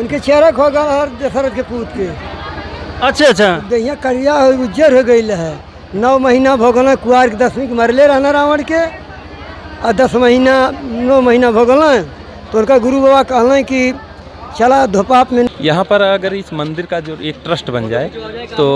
उनके चेहरा खो गया दशरथ के पूत के। अच्छा अच्छा। यहाँ करिया उज्जर हो गई है। 9 महीना भोगल कुआर के 10वीं के मरले रहना रावण के, और 10 महीना 9 महीना भोगल तो उनका गुरु बाबा कहल कि चला धोपाप में। यहाँ पर अगर इस मंदिर का जो एक ट्रस्ट बन जाए तो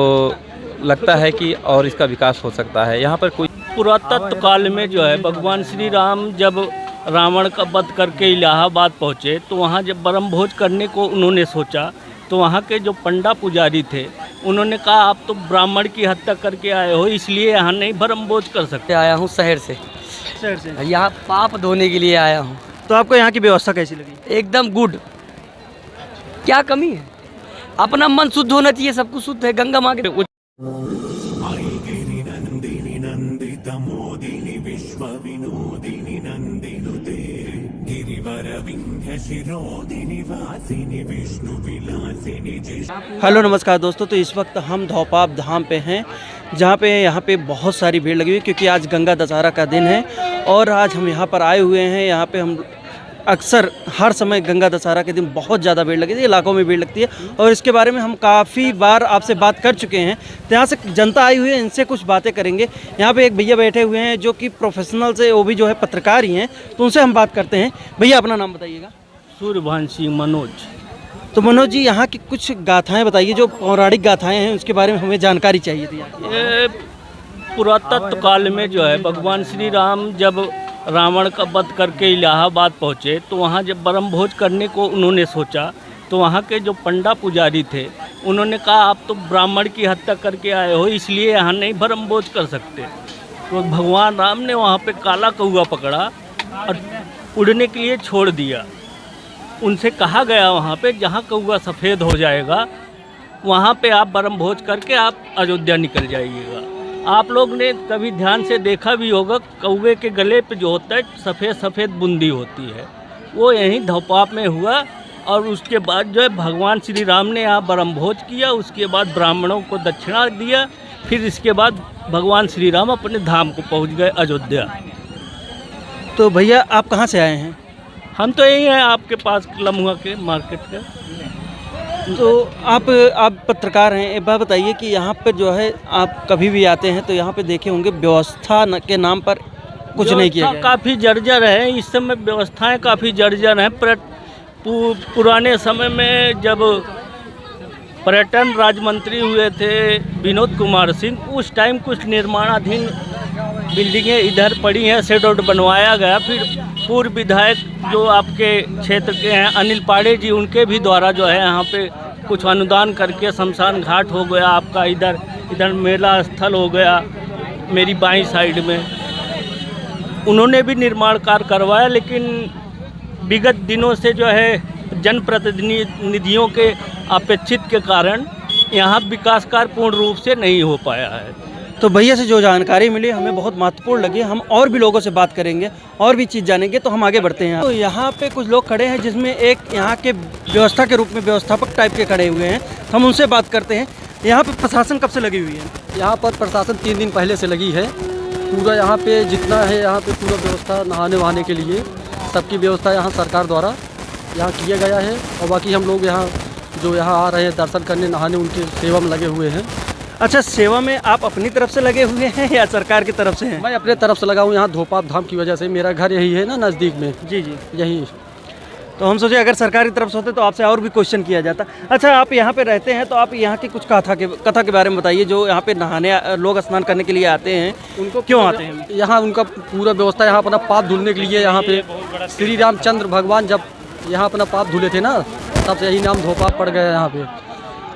लगता है कि और इसका विकास हो सकता है। यहाँ पर कोई पुरातत्व काल में जो है भगवान श्री राम जब रावण का वध करके इलाहाबाद पहुँचे तो वहाँ जब ब्रह्म भोज करने को उन्होंने सोचा तो वहाँ के जो पंडा पुजारी थे उन्होंने कहा आप तो ब्राह्मण की हत्या करके आए हो, इसलिए यहाँ नहीं ब्रह्म भोज कर सकते। आया हूँ शहर से यहाँ पाप धोने के लिए आया हूँ। तो आपको यहाँ की व्यवस्था कैसी लगी? एकदम गुड। क्या कमी है? अपना मन शुद्ध होना चाहिए, सब कुछ शुद्ध है। गंगा माँ के हेलो नमस्कार दोस्तों, तो इस वक्त हम धोपाप धाम पे हैं, जहाँ पे यहाँ पे बहुत सारी भीड़ लगी हुई है क्योंकि आज गंगा दशहरा का दिन है। और आज हम यहाँ पर आए हुए हैं। यहाँ पे हम अक्सर हर समय गंगा दशहरा के दिन बहुत ज़्यादा भीड़ लगती है, इलाकों में भीड़ लगती है और इसके बारे में हम काफ़ी बार आपसे बात कर चुके हैं। तो यहाँ से जनता आई हुई है, इनसे कुछ बातें करेंगे। यहाँ पे एक भैया बैठे हुए हैं जो कि प्रोफेशनल से, वो भी जो है पत्रकार ही हैं, तो उनसे हम बात करते हैं। भैया अपना नाम बताइएगा। सूर्यवंशी मनोज। तो मनोज जी, यहाँ की कुछ गाथाएँ बताइए, जो पौराणिक गाथाएँ हैं उसके बारे में हमें जानकारी चाहिए थी। ये पुरातत्व काल में जो है भगवान श्री राम जब रावण का वध करके इलाहाबाद पहुँचे तो वहाँ जब ब्रह्म भोज करने को उन्होंने सोचा तो वहाँ के जो पंडा पुजारी थे उन्होंने कहा आप तो ब्राह्मण की हत्या करके आए हो, इसलिए यहाँ नहीं ब्रह्म भोज कर सकते। तो भगवान राम ने वहाँ पे काला कौआ पकड़ा और उड़ने के लिए छोड़ दिया। उनसे कहा गया वहाँ पे जहाँ कौआ सफ़ेद हो जाएगा वहाँ पे आप ब्रह्म भोज करके आप अयोध्या निकल जाइएगा। आप लोग ने कभी ध्यान से देखा भी होगा, कौवे के गले पे जो होता है सफ़ेद सफ़ेद बूंदी होती है, वो यहीं धोपाप में हुआ। और उसके बाद जो है भगवान श्री राम ने यहाँ ब्रह्म भोज किया, उसके बाद ब्राह्मणों को दक्षिणा दिया, फिर इसके बाद भगवान श्री राम अपने धाम को पहुँच गए अयोध्या। तो भैया आप कहाँ से आए हैं? हम तो यही हैं आपके पास लम्हुआ के मार्केट के। तो आप पत्रकार हैं, एक बात बताइए कि यहाँ पे जो है आप कभी भी आते हैं तो यहाँ पे देखे होंगे व्यवस्था के नाम पर कुछ नहीं किया गया। काफ़ी जर्जर है इस समय, व्यवस्थाएं काफ़ी जर्जर हैं। पुराने समय में जब पर्यटन राज्य मंत्री हुए थे विनोद कुमार सिंह, उस टाइम कुछ निर्माणाधीन बिल्डिंगें इधर पड़ी हैं, शेड रोड बनवाया गया। फिर पूर्व विधायक जो आपके क्षेत्र के हैं अनिल पाड़े जी, उनके भी द्वारा जो है यहाँ पे कुछ अनुदान करके शमशान घाट हो गया आपका, इधर मेला स्थल हो गया मेरी बाईं साइड में, उन्होंने भी निर्माण कार्य करवाया। लेकिन विगत दिनों से जो है जनप्रतिनिधियों के अपेक्षित के कारण यहाँ विकास कार्य पूर्ण रूप से नहीं हो पाया है। तो भैया से जो जानकारी मिली हमें बहुत महत्वपूर्ण लगी। हम और भी लोगों से बात करेंगे और भी चीज़ जानेंगे, तो हम आगे बढ़ते हैं। तो यहाँ पे कुछ लोग खड़े हैं जिसमें एक यहाँ के व्यवस्था के रूप में व्यवस्थापक टाइप के खड़े हुए हैं, हम उनसे बात करते हैं। यहाँ पे प्रशासन कब से लगी हुई है? यहाँ पर प्रशासन 3 दिन पहले से लगी है। पूरा यहाँ पे जितना है यहाँ पे पूरा व्यवस्था नहाने वहाने के लिए सबकी व्यवस्था यहाँ सरकार द्वारा यहाँ किया गया है। और बाकी हम लोग यहाँ जो यहाँ आ रहे हैं दर्शन करने नहाने, उनकी सेवा में लगे हुए हैं। अच्छा, सेवा में आप अपनी तरफ से लगे हुए हैं या सरकार की तरफ से हैं? मैं अपने तरफ से लगा हूँ यहाँ धोपाप धाम की वजह से। मेरा घर यही है ना नज़दीक में। जी जी, यही। तो हम सोचे अगर सरकार की तरफ से होते तो आपसे और भी क्वेश्चन किया जाता। अच्छा, आप यहाँ पे रहते हैं तो आप यहाँ की कुछ कथा के बारे में बताइए। जो यहाँ पे नहाने लोग स्नान करने के लिए आते हैं, उनको क्यों आते हैं? यहाँ उनका पूरा व्यवस्था यहाँ अपना पाप धुलने के लिए। यहाँ पे श्री रामचंद्र भगवान जब यहाँ अपना पाप धुले थे ना, तब से यही नाम धोपाप पड़ गया यहाँ पे।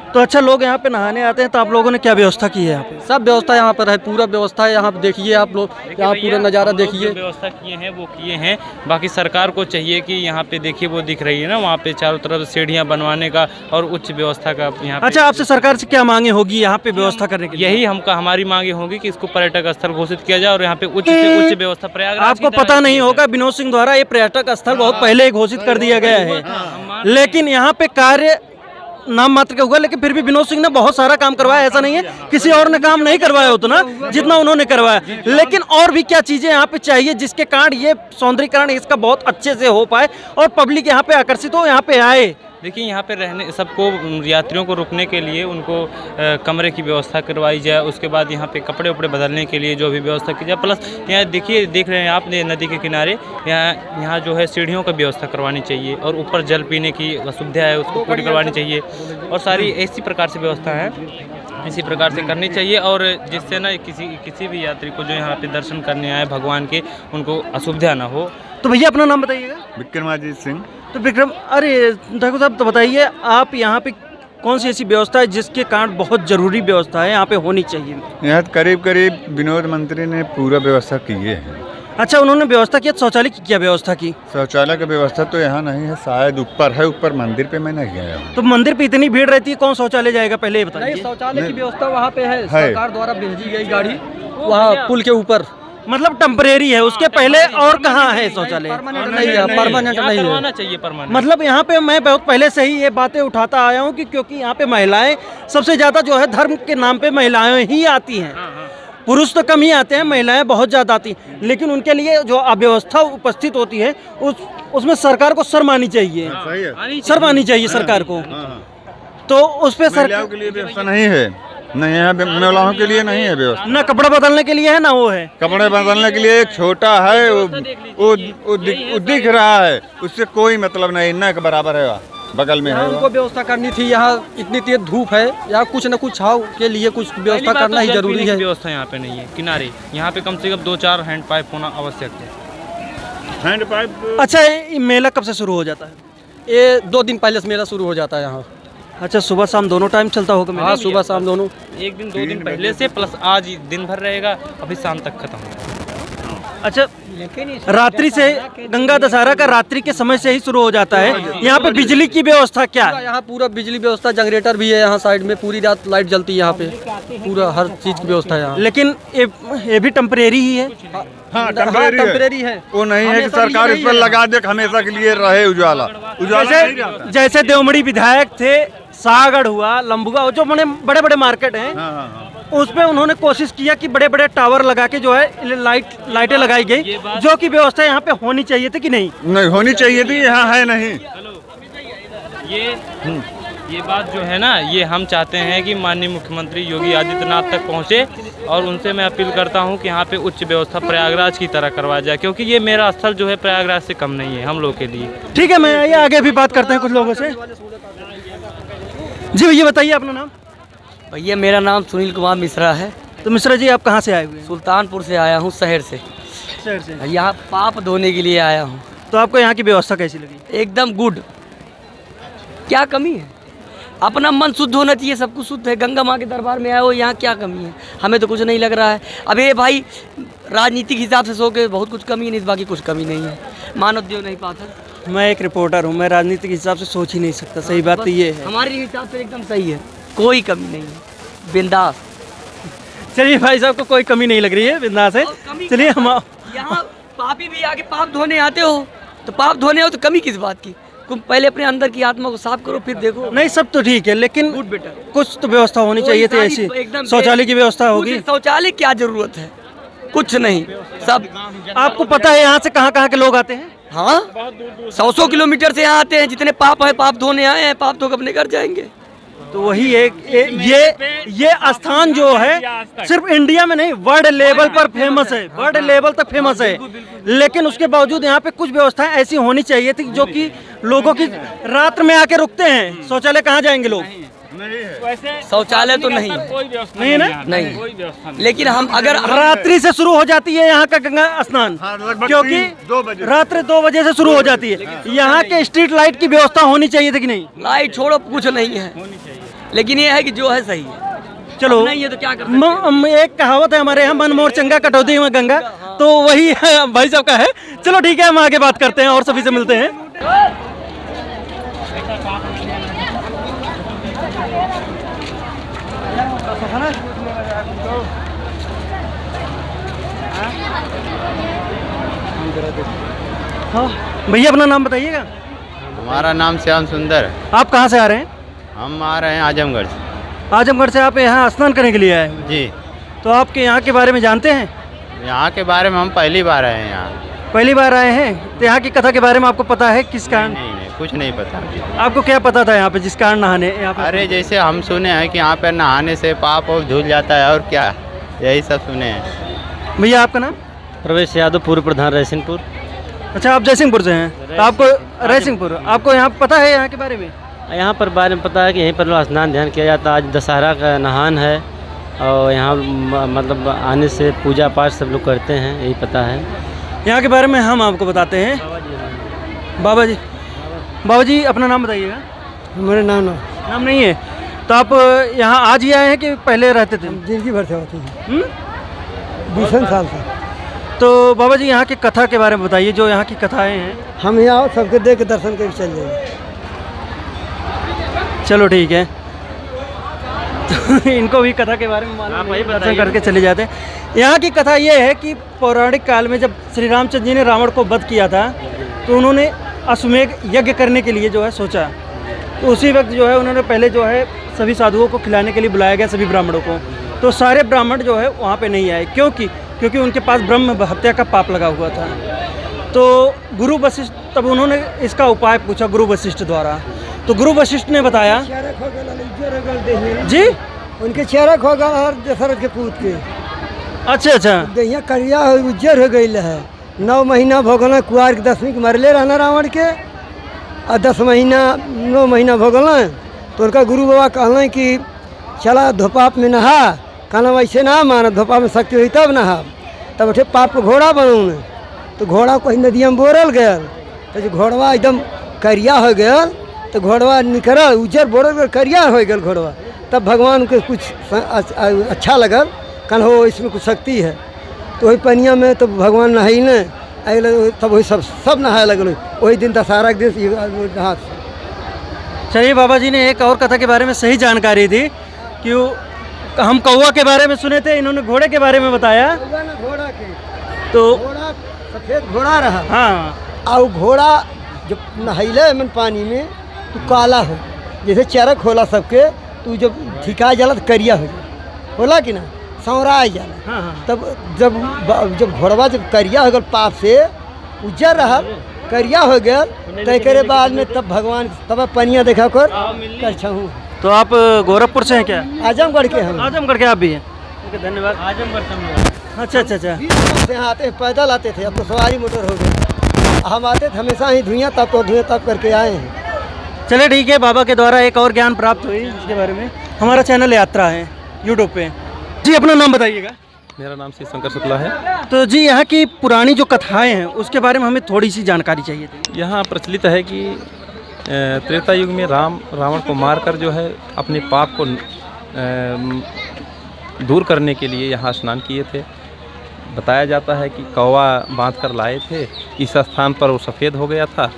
तो अच्छा, लोग यहाँ पे नहाने आते हैं तो आप लोगों ने क्या व्यवस्था की है यहाँ पे? सब व्यवस्था यहाँ पर है, पूरा व्यवस्था है। यहाँ पे देखिए आप लोग, यहाँ पूरा नज़ारा देखिए। व्यवस्था किए हैं वो किए हैं, बाकी सरकार को चाहिए कि यहाँ पे देखिए वो दिख रही है ना, वहाँ पे चारों तरफ सीढ़ियाँ बनवाने का और उच्च व्यवस्था का यहाँ। अच्छा, आपसे सरकार से क्या मांगे होगी यहाँ पे व्यवस्था करने के लिए? यही हमारी मांगे होगी कि इसको पर्यटक स्थल घोषित किया जाए और यहाँ पे उच्च से उच्च व्यवस्था। प्रयागराज आपको पता नहीं होगा, विनोद सिंह द्वारा ये पर्यटक स्थल बहुत पहले ही घोषित कर दिया गया है, लेकिन यहाँ पे कार्य नाम मात्र का हुआ। लेकिन फिर भी विनोद सिंह ने बहुत सारा काम करवाया, ऐसा नहीं है किसी और ने काम नहीं करवाया उतना जितना उन्होंने करवाया। लेकिन और भी क्या चीजें यहाँ पे चाहिए जिसके कारण ये सौंदर्यीकरण इसका बहुत अच्छे से हो पाए और पब्लिक यहाँ पे आकर्षित हो, यहाँ पे आए। देखिए यहाँ पे रहने सबको यात्रियों को रुकने के लिए उनको कमरे की व्यवस्था करवाई जाए। उसके बाद यहाँ पे कपड़े उपड़े बदलने के लिए जो भी व्यवस्था की जाए। प्लस यहाँ देखिए देख रहे हैं आप नदी के किनारे यहाँ जो है सीढ़ियों की व्यवस्था करवानी चाहिए और ऊपर जल पीने की सुविधा है उसको पूरी करवानी चाहिए और सारी ऐसी प्रकार से व्यवस्था है इसी प्रकार से करनी चाहिए और जिससे ना किसी भी यात्री को जो यहाँ पे दर्शन करने आए भगवान के उनको असुविधा ना हो। तो भैया अपना नाम बताइएगा। विक्रमाजीत सिंह। तो विक्रम, अरे ठाकुर साहब तो बताइए आप यहाँ पे कौन सी ऐसी व्यवस्था है जिसके कारण बहुत ज़रूरी व्यवस्था है यहाँ पे होनी चाहिए? यहाँ करीब करीब विनोद मंत्री ने पूरा व्यवस्था की है। अच्छा, उन्होंने व्यवस्था की, शौचालय की क्या व्यवस्था की? शौचालय की व्यवस्था तो यहाँ नहीं है, शायद ऊपर है, ऊपर मंदिर पे मैं नहीं गया हूँ। तो मंदिर पे इतनी भीड़ रहती है, कौन शौचालय जाएगा पहले ये बताइए। शौचालय की व्यवस्था वहाँ पे है, सरकार द्वारा भेजी गई गाड़ी वहाँ पुल के ऊपर, मतलब टेम्परेरी है, उसके पहले और कहाँ है शौचालय? परमानेंट नहीं है, परमानेंट नहीं है। चाहिए परमानेंट। मतलब यहाँ पे मैं बहुत पहले से ही ये बातें उठाता आया हूँ कि क्योंकि यहाँ पे महिलाएं सबसे ज़्यादा जो है धर्म के नाम पे महिलाएं ही आती हैं, पुरुष तो कम ही आते हैं, महिलाएं बहुत ज़्यादा आती हैं, लेकिन उनके लिए जो अव्यवस्था उपस्थित होती है उसमें सरकार को शर्म आनी चाहिए, शर्म आनी चाहिए सरकार को। तो उस पर सरकार के लिए व्यवस्था नहीं है, नहीं है महिलाओं के लिए नहीं है व्यवस्था। ना कपड़ा बदलने के लिए है ना वो है, कपड़े बदलने के लिए एक छोटा है वो दिख रहा है, उससे कोई मतलब नहीं, न के बराबर है, बगल में है। उनको व्यवस्था करनी थी, यहाँ इतनी तेज धूप है, यहाँ कुछ न कुछ छाव के लिए कुछ व्यवस्था करना ही जरूरी है। व्यवस्था यहाँ पे नहीं है किनारे, यहाँ पे कम से कम 2-4 हैंड पाइप होना आवश्यक है। Hand pipe. अच्छा, ये मेला कब से शुरू हो जाता है? ये 2 दिन पहले से मेला शुरू हो जाता है यहाँ। अच्छा, सुबह शाम दोनों टाइम चलता होगा? हाँ, सुबह शाम दोनों। 1 दिन 2 दिन पहले से, प्लस आज दिन भर रहेगा, अभी शाम तक खत्म होगा। अच्छा, रात्रि से गंगा दशहरा का रात्रि के समय से ही शुरू हो जाता है। यहाँ पे बिजली की व्यवस्था क्या है? यहाँ पूरा बिजली व्यवस्था, जनरेटर भी है यहाँ साइड में, पूरी रात लाइट जलती है यहाँ पे, पूरा हर चीज की व्यवस्था है यहाँ। लेकिन ये भी टेम्परेरी ही है। हाँ, टेम्परेरी है, वो नहीं है कि सरकार इस पर लगा दे हमेशा के लिए रहे उजाला। जैसे देवमड़ी विधायक थे, सागढ़ हुआ, लंबुआ, जो बड़े बड़े मार्केट हैं, उसमें उन्होंने कोशिश किया कि बड़े बड़े टावर लगा के जो है लाइटें लगाई गई, जो कि व्यवस्था यहाँ पे होनी चाहिए थी कि नहीं? नहीं होनी चाहिए थी, यहाँ है नहीं। ये बात जो है ना, ये हम चाहते हैं कि माननीय मुख्यमंत्री योगी आदित्यनाथ तक पहुँचे और उनसे मैं अपील करता हूँ कि यहाँ पे उच्च व्यवस्था प्रयागराज की तरह करवाया जाए, क्योंकि ये मेरा स्थल जो है प्रयागराज से कम नहीं है हम लोग के लिए। ठीक है, मैं आइए आगे भी बात करते हैं कुछ लोगों से। जी भैया बताइए अपना नाम। भैया मेरा नाम सुनील कुमार मिश्रा है। तो मिश्रा जी, आप कहाँ से आए हुए हैं? सुल्तानपुर से आया हूँ, शहर से। शहर से यहाँ पाप धोने के लिए आया हूँ। तो आपको यहाँ की व्यवस्था कैसी लगी? एकदम गुड। क्या कमी है? अपना मन शुद्ध होना चाहिए, सब कुछ शुद्ध है। गंगा माँ के दरबार में आए हो, यहाँ क्या कमी है? हमें तो कुछ नहीं लग रहा है। अब ये भाई राजनीतिक हिसाब से सो के बहुत कुछ कमी है, नहीं बाकी कुछ कमी नहीं है। मानव देव नहीं पाता। मैं एक रिपोर्टर हूँ, मैं राजनीतिक हिसाब से सोच ही नहीं सकता। सही बात तो ये है। हमारे हिसाब से एकदम सही है, कोई कमी नहीं है, बिंदास। चलिए भाई साहब को कोई कमी नहीं लग रही है, बिंदास है। चलिए हम यहाँ पापी भी आके पाप धोने आते हो, तो पाप धोने हो तो कमी किस बात की? तुम पहले अपने अंदर की आत्मा को साफ करो, फिर देखो। नहीं, सब तो ठीक है, लेकिन गुड बेटा, कुछ तो व्यवस्था होनी चाहिए थी ऐसी। शौचालय की व्यवस्था होगी। शौचालय क्या जरूरत है? कुछ नहीं। सब आपको पता है यहाँ से कहाँ कहाँ के लोग आते हैं? हाँ, 100 किलोमीटर से यहाँ आते हैं। जितने पाप है, पाप धोने आए हैं, पाप धो अपने घर जाएंगे। तो वही एक ये स्थान जो है सिर्फ इंडिया में नहीं, वर्ल्ड लेवल पर फेमस है, वर्ल्ड लेवल तक फेमस है। लेकिन उसके बावजूद यहाँ पे कुछ व्यवस्थाएं ऐसी होनी चाहिए थी जो कि लोगों की रात में आके रुकते हैं। शौचालय कहाँ जाएंगे लोग? शौचालय तो नहीं नहीं है ना? नहीं। लेकिन हम अगर रात्रि से शुरू हो जाती है यहाँ का गंगा स्नान, क्योंकि रात्रि 2 बजे से शुरू हो जाती है। यहाँ के स्ट्रीट लाइट की व्यवस्था होनी चाहिए थी कि नहीं? लाइट छोड़ो, कुछ नहीं है, लेकिन ये है कि जो है सही है। चलो, नहीं है तो क्या कर सकते हैं? एक कहावत है हमारे यहाँ, मन मोर चंगा कटौती में गंगा, तो वही भाई साहब का है। चलो ठीक है, हम आगे बात करते हैं और सभी से मिलते हैं। हाँ भैया, अपना नाम बताइएगा। हमारा नाम श्याम सुंदर है। आप कहाँ से आ रहे हैं? हम आ रहे हैं आजमगढ़ से। आजमगढ़ से आप यहाँ स्नान करने के लिए आए हैं? जी। तो आपके यहाँ के बारे में जानते हैं? यहाँ के बारे में हम पहली बार आए हैं यहाँ। पहली बार आए हैं? तो यहाँ की कथा के बारे में आपको पता है किस कारण? नहीं, कुछ नहीं पता। आपको क्या पता था यहाँ पे जिस कारण नहाने यहाँ पे? अरे जैसे हम सुने हैं कि यहाँ पर नहाने से पाप और धुल जाता है, और क्या, यही सब सुने हैं। भैया आपका नाम? प्रवेश यादव, पूर्व प्रधान रायसिंहपुर। अच्छा, आप जयसिंहपुर से हैं, तो आपको रायसिंहपुर, आपको यहाँ पता है यहाँ के बारे में? यहाँ पर बारे में पता है कि यहीं पर लोग स्नान ध्यान किया जाता है। आज दशहरा का नहान है और यहाँ मतलब आने से पूजा पाठ सब लोग करते हैं, यही पता है। यहाँ के बारे में हम आपको बताते हैं। बाबा जी अपना नाम बताइएगा। हमारे नाम नहीं है, तो आप यहाँ आज ही आए हैं कि पहले रहते थे? जिंदगी भर से होती है, 20 साल से। तो बाबा जी यहाँ की कथा के बारे में बताइए, जो यहाँ की कथाएं हैं। हम यहाँ सबके देख के दर्शन करके चल जाएंगे। चलो ठीक है, तो इनको भी कथा के बारे में मालूम है, दर्शन करके चले जाते हैं। यहाँ की कथा ये है कि पौराणिक काल में जब श्री रामचंद्र जी ने रावण को वध किया था, तो उन्होंने अश्वमेध यज्ञ करने के लिए जो है सोचा। तो उसी वक्त जो है उन्होंने पहले जो है सभी साधुओं को खिलाने के लिए बुलाया गया, सभी ब्राह्मणों को। तो सारे ब्राह्मण जो है वहाँ पे नहीं आए, क्योंकि उनके पास ब्रह्म हत्या का पाप लगा हुआ था। तो गुरु वशिष्ठ, तब उन्होंने इसका उपाय पूछा गुरु वशिष्ठ द्वारा। तो गुरु वशिष्ठ ने बताया जी, उनके चेहरा खो गया दशरथ के पूत के। अच्छा, यहाँ करिया उज्जर हो गई है। 9 महीना भोगल कुआर के 10वीं के मरले रहना रावण के, और 9 महीना भोगल। तो उनका गुरु बाबा कहल कि चला धोपाप में नहा, कहना वैसे ना माना, धोपाप में शक्ति हुई तब नहा। तब उठे पाप को घोड़ा बनौने, तो घोड़ा को नदिया में बोरल गया। तो जो घोड़वा एकदम करिया हो गया, तो घोड़वा निकल उज्जर बोरल करिया हो गया घोड़वा। तब भगवान को कुछ अच्छा लगल, कहना हो इसमें कुछ शक्ति है। तो वही पनिया में तो भगवान नहाई ने, तब वही सब नहाए लगल। वही दिन दशहरा के दिन नहा। चलिए, बाबा जी ने एक और कथा के बारे में सही जानकारी दी कि हम कौवा के बारे में सुने थे, इन्होंने घोड़े के बारे में बताया। घोड़ा के तो घोड़ा सफेद घोड़ा रहा। हाँ, और घोड़ा जब नहैले मन पानी में तो काला हो, जैसे चरक होला सबके, तो जब ठिका जाला तो करिया हो जाला, होला कि ना, सौरा जाला। हाँ। तब जब घोड़वा जब करिया हो गल पाप से, उज्जर रहा करिया हो गया, तय करे बाद में तब भगवान तब पनिया देखा कर छहूँ। तो आप गोरखपुर से हैं क्या? आजमगढ़ के हम। आजमगढ़ के आप भी हैं? ठीक है, धन्यवाद। आजमगढ़ से। अच्छा। से यहाँ आते पैदल आते थे, अब तो सवारी मोटर हो गई। हम आते थे हमेशा ही धुआं तप करके आए हैं। चले ठीक है, बाबा के द्वारा एक और ज्ञान प्राप्त हुई इसके बारे में। हमारा चैनल यात्रा है यूट्यूब पे। जी अपना नाम बताइएगा। मेरा नाम श्री शंकर शुक्ला है। तो जी यहाँ की पुरानी जो कथाएं हैं उसके बारे में हमें थोड़ी सी जानकारी चाहिए थी। यहाँ प्रचलित है कि त्रेता युग में रावण को मारकर जो है अपने पाप को दूर करने के लिए यहाँ स्नान किए थे। बताया जाता है कि कौवा बांध कर लाए थे, इस स्थान पर वो सफ़ेद हो गया था,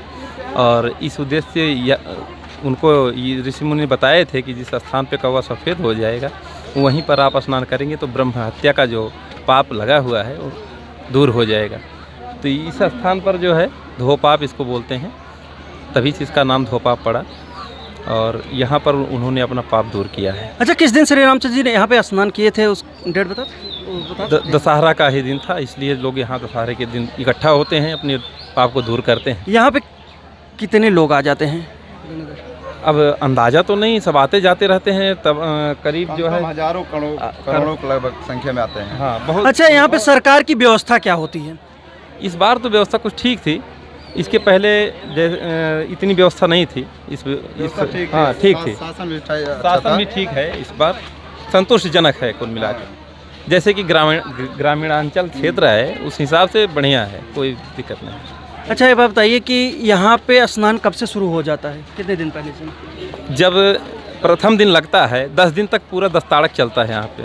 और इस उद्देश्य से उनको ये ऋषि मुनि बताए थे कि जिस स्थान पे कौवा सफ़ेद हो जाएगा वहीं पर आप स्नान करेंगे तो ब्रह्म हत्या का जो पाप लगा हुआ है वो दूर हो जाएगा। तो इस स्थान पर जो है धोपाप इसको बोलते हैं, तभी से इसका नाम धोपाप पड़ा, और यहाँ पर उन्होंने अपना पाप दूर किया है। अच्छा, किस दिन श्री रामचंद्र जी ने यहाँ पे स्नान किए थे, उस डेट बता? दशहरा का ही दिन था, इसलिए लोग यहाँ दशहरे के दिन इकट्ठा होते हैं, अपने पाप को दूर करते हैं। यहाँ पे कितने लोग आ जाते हैं? अब अंदाज़ा तो नहीं, सब आते जाते रहते हैं। तब करीब जो है हजारों करोड़ों लगभग संख्या में आते हैं। हाँ, बहुत। अच्छा, यहाँ पे सरकार की व्यवस्था क्या होती है? इस बार तो व्यवस्था कुछ ठीक थी, इसके पहले इतनी व्यवस्था नहीं थी। हाँ, ठीक थी, शासन भी ठीक है, इस बार संतोषजनक है कुल मिला के। जैसे कि ग्रामीणांचल क्षेत्र है उस हिसाब से बढ़िया है, कोई दिक्कत नहीं। अच्छा, ये बात बताइए कि यहाँ पे स्नान कब से शुरू हो जाता है, कितने दिन पहले से? जब प्रथम दिन लगता है 10 दिन तक पूरा दस्ताड़क चलता है यहाँ पे।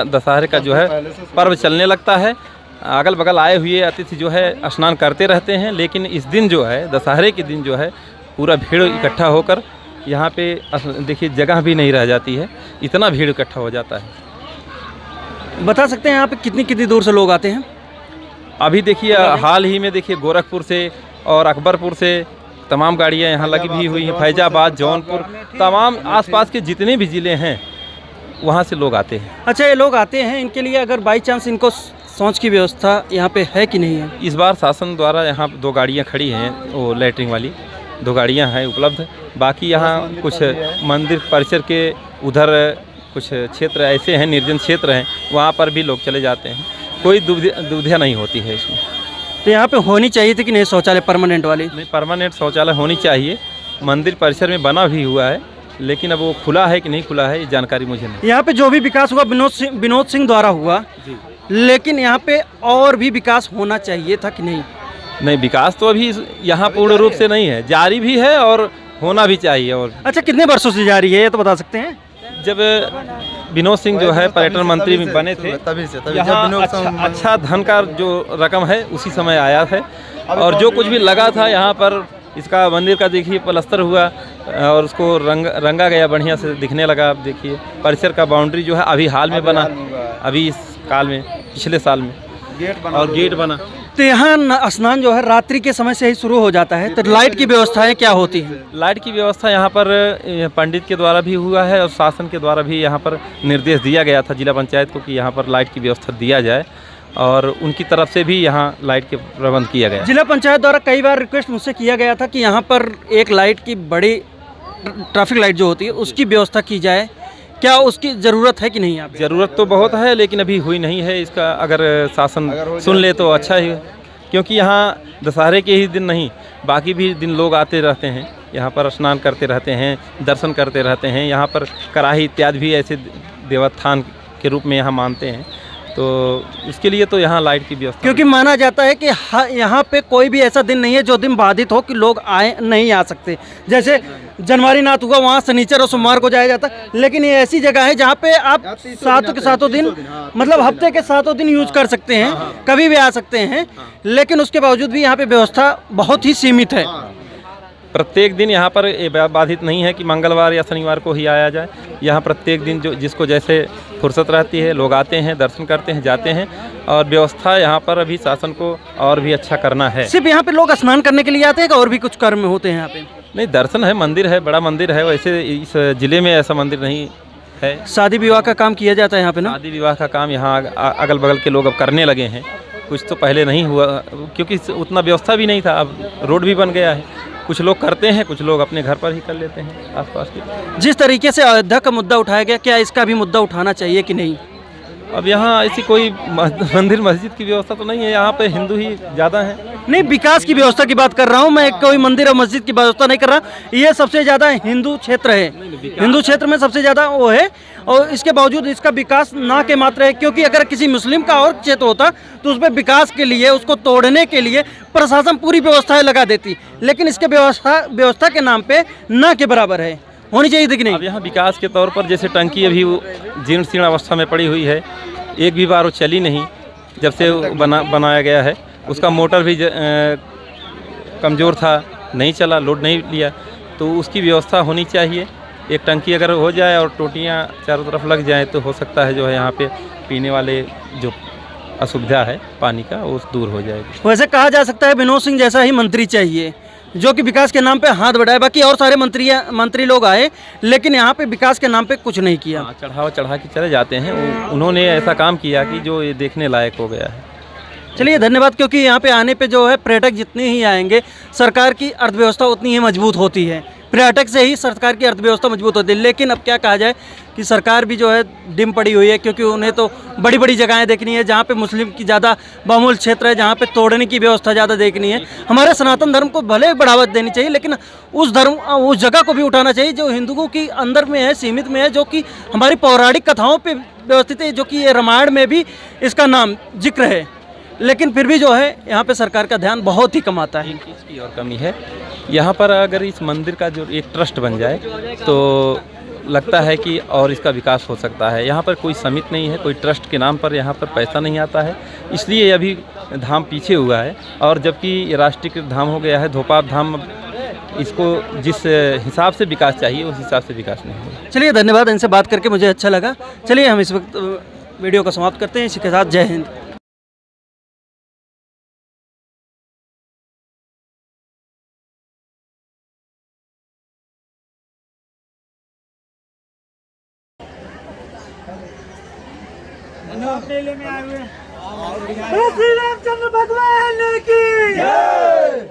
दशहरे का जो है पर्व चलने लगता है। अगल बगल आए हुए अतिथि जो है स्नान करते रहते हैं, लेकिन इस दिन जो है दशहरे के दिन जो है पूरा भीड़ इकट्ठा होकर यहाँ पे देखिए जगह भी नहीं रह जाती है, इतना भीड़ इकट्ठा हो जाता है। बता सकते हैं यहाँ पे कितनी दूर से लोग आते हैं? अभी देखिए हाल ही में देखिए गोरखपुर से और अकबरपुर से तमाम गाड़ियाँ यहाँ लगी भी हुई हैं, फैजाबाद, जौनपुर, तमाम आसपास के जितने भी ज़िले हैं वहाँ से लोग आते हैं। अच्छा, ये लोग आते हैं, इनके लिए अगर बाई चांस इनको शौच की व्यवस्था यहाँ पे है कि नहीं है? इस बार शासन द्वारा यहाँ 2 गाड़ियाँ खड़ी हैं, वो लैटरिन वाली, 2 गाड़ियाँ हैं उपलब्ध। बाकी यहाँ कुछ मंदिर परिसर के उधर कुछ क्षेत्र ऐसे हैं, निर्जन क्षेत्र हैं, वहाँ पर भी लोग चले जाते हैं। कोई दुविधा नहीं होती है इसमें। तो यहाँ पे होनी चाहिए थी कि नहीं शौचालय परमानेंट वाली? नहीं, परमानेंट शौचालय होनी चाहिए। मंदिर परिसर में बना भी हुआ है, लेकिन अब वो खुला है कि नहीं खुला है ये जानकारी मुझे नहीं। यहाँ पे जो भी विकास हुआ विनोद सिंह द्वारा हुआ, लेकिन यहाँ पे और भी विकास होना चाहिए था कि नहीं? नहीं, विकास तो अभी यहाँ पूर्ण रूप से नहीं है, जारी भी है और होना भी चाहिए। और अच्छा, कितने वर्षों से जारी है ये तो बता सकते हैं? जब विनोद सिंह जो है पर्यटन मंत्री बने थे, यहाँ अच्छा धन का जो रकम है उसी समय आया है। और जो कुछ भी लगा था यहाँ पर, इसका मंदिर का देखिए प्लास्टर हुआ और उसको रंगा गया, बढ़िया से दिखने लगा। आप देखिए परिसर का बाउंड्री जो है अभी हाल में बना, अभी इस काल में, पिछले साल में गेट बना। तो यहाँ स्नान जो है रात्रि के समय से ही शुरू हो जाता है, तो लाइट की व्यवस्थाएं क्या होती हैं? लाइट की व्यवस्था यहाँ पर पंडित के द्वारा भी हुआ है और शासन के द्वारा भी यहाँ पर निर्देश दिया गया था जिला पंचायत को कि यहाँ पर लाइट की व्यवस्था दिया जाए, और उनकी तरफ से भी यहाँ लाइट के प्रबंध किया गया। जिला पंचायत द्वारा कई बार रिक्वेस्ट मुझसे किया गया था कि यहाँ पर एक लाइट की बड़ी ट्रैफिक लाइट जो होती है उसकी व्यवस्था की जाए, क्या उसकी ज़रूरत है कि नहीं? आप ज़रूरत तो बहुत है, लेकिन अभी हुई नहीं है। इसका अगर शासन सुन ले तो अच्छा ही है, क्योंकि यहाँ दशहरे के ही दिन नहीं, बाकी भी दिन लोग आते रहते हैं, यहाँ पर स्नान करते रहते हैं, दर्शन करते रहते हैं। यहाँ पर कराही इत्यादि भी ऐसे देवस्थान के रूप में यहाँ मानते हैं, तो इसके लिए तो यहाँ लाइट की व्यवस्था, क्योंकि माना जाता है कि यहाँ पे कोई भी ऐसा दिन नहीं है जो दिन बाधित हो कि लोग नहीं आ सकते। जैसे जनवरी नाथ हुआ, वहाँ शनिचर और सोमवार को जाया जाता है, लेकिन ये ऐसी जगह है जहाँ पे आप सातों के सातों दिन, मतलब हफ्ते के सातों दिन यूज कर सकते हैं, कभी भी आ सकते हैं, लेकिन उसके बावजूद भी यहाँ पे व्यवस्था बहुत ही सीमित है। प्रत्येक दिन यहाँ पर बाधित नहीं है कि मंगलवार या शनिवार को ही आया जाए। यहाँ प्रत्येक दिन जो जिसको जैसे फुर्सत रहती है लोग आते हैं, दर्शन करते हैं, जाते हैं। और व्यवस्था यहाँ पर अभी शासन को और भी अच्छा करना है। सिर्फ यहाँ पे लोग स्नान करने के लिए आते हैं और भी कुछ कर्म होते हैं यहाँ पे? नहीं, दर्शन है, मंदिर है, बड़ा मंदिर है। वैसे इस जिले में ऐसा मंदिर नहीं है। शादी विवाह का काम किया जाता है यहाँ पे ना? शादी विवाह का काम यहाँ अगल बगल के लोग अब करने लगे हैं। कुछ तो पहले नहीं हुआ, क्योंकि उतना व्यवस्था भी नहीं था। अब रोड भी बन गया है, कुछ लोग करते हैं, कुछ लोग अपने घर पर ही कर लेते हैं आसपास के। जिस तरीके से अयोध्या का मुद्दा उठाया गया, क्या इसका भी मुद्दा उठाना चाहिए कि नहीं? अब यहाँ ऐसी कोई मंदिर मस्जिद की व्यवस्था तो नहीं है, यहाँ पे हिंदू ही ज़्यादा हैं। नहीं, विकास की व्यवस्था की बात कर रहा हूँ मैं, कोई मंदिर और मस्जिद की व्यवस्था नहीं कर रहा। ये सबसे ज़्यादा हिंदू क्षेत्र है, हिंदू क्षेत्र में सबसे ज़्यादा वो है, और इसके बावजूद इसका विकास ना के मात्र है। क्योंकि अगर किसी मुस्लिम का और क्षेत्र होता तो उस पर विकास के लिए, उसको तोड़ने के लिए प्रशासन पूरी व्यवस्थाएं लगा देती, लेकिन इसके व्यवस्था के नाम पे ना के बराबर है। होनी चाहिए थी कि नहीं? अब यहाँ विकास के तौर पर जैसे टंकी अभी जीर्ण शीर्ण अवस्था में पड़ी हुई है, एक भी बार वो चली नहीं जब से बनाया गया है। उसका मोटर भी कमज़ोर था, नहीं चला, लोड नहीं लिया, तो उसकी व्यवस्था होनी चाहिए। एक टंकी अगर हो जाए और टोटियाँ चारों तरफ लग जाए तो हो सकता है जो है यहाँ पे पीने वाले जो असुविधा है पानी का वो दूर हो जाएगी। वैसे कहा जा सकता है विनोद सिंह जैसा ही मंत्री चाहिए जो कि विकास के नाम पे हाथ बढ़ाए। बाकी और सारे मंत्री लोग आए, लेकिन यहाँ पे विकास के नाम पे कुछ नहीं किया। चढ़ा के चले जाते हैं। उन्होंने ऐसा काम किया कि जो ये देखने लायक हो गया है। चलिए, धन्यवाद। क्योंकि यहाँ पे आने पे जो है पर्यटक जितने ही आएंगे, सरकार की अर्थव्यवस्था उतनी ही मजबूत होती है। पर्यटक से ही सरकार की अर्थव्यवस्था मजबूत होती है। लेकिन अब क्या कहा जाए कि सरकार भी जो है डिम पड़ी हुई है, क्योंकि उन्हें तो बड़ी बड़ी जगहें देखनी है जहाँ पे मुस्लिम की ज़्यादा बहुमूल्य क्षेत्र है, जहाँ पे तोड़ने की व्यवस्था ज़्यादा देखनी है। हमारे सनातन धर्म को भले बढ़ावा देनी चाहिए, लेकिन उस जगह को भी उठाना चाहिए जो हिंदुओं की अंदर में है, सीमित में है, जो कि हमारी पौराणिक कथाओं पर व्यवस्थित है, जो कि ये रामायण में भी इसका नाम जिक्र है। लेकिन फिर भी जो है यहाँ पे सरकार का ध्यान बहुत ही कम आता है। एक चीज़ की और कमी है यहाँ पर, अगर इस मंदिर का जो एक ट्रस्ट बन जाए तो लगता है कि और इसका विकास हो सकता है। यहाँ पर कोई समिति नहीं है, कोई ट्रस्ट के नाम पर यहाँ पर पैसा नहीं आता है, इसलिए अभी धाम पीछे हुआ है। और जबकि राष्ट्रीयकृत धाम हो गया है धोपाप धाम, इसको जिस हिसाब से विकास चाहिए उस हिसाब से विकास नहीं हुआ। चलिए, धन्यवाद। इनसे बात करके मुझे अच्छा लगा। चलिए, हम इस वक्त वीडियो को समाप्त करते हैं। इसी के साथ जय हिंद। मेले में आए हुए श्री रामचंद्र भगवान की जय।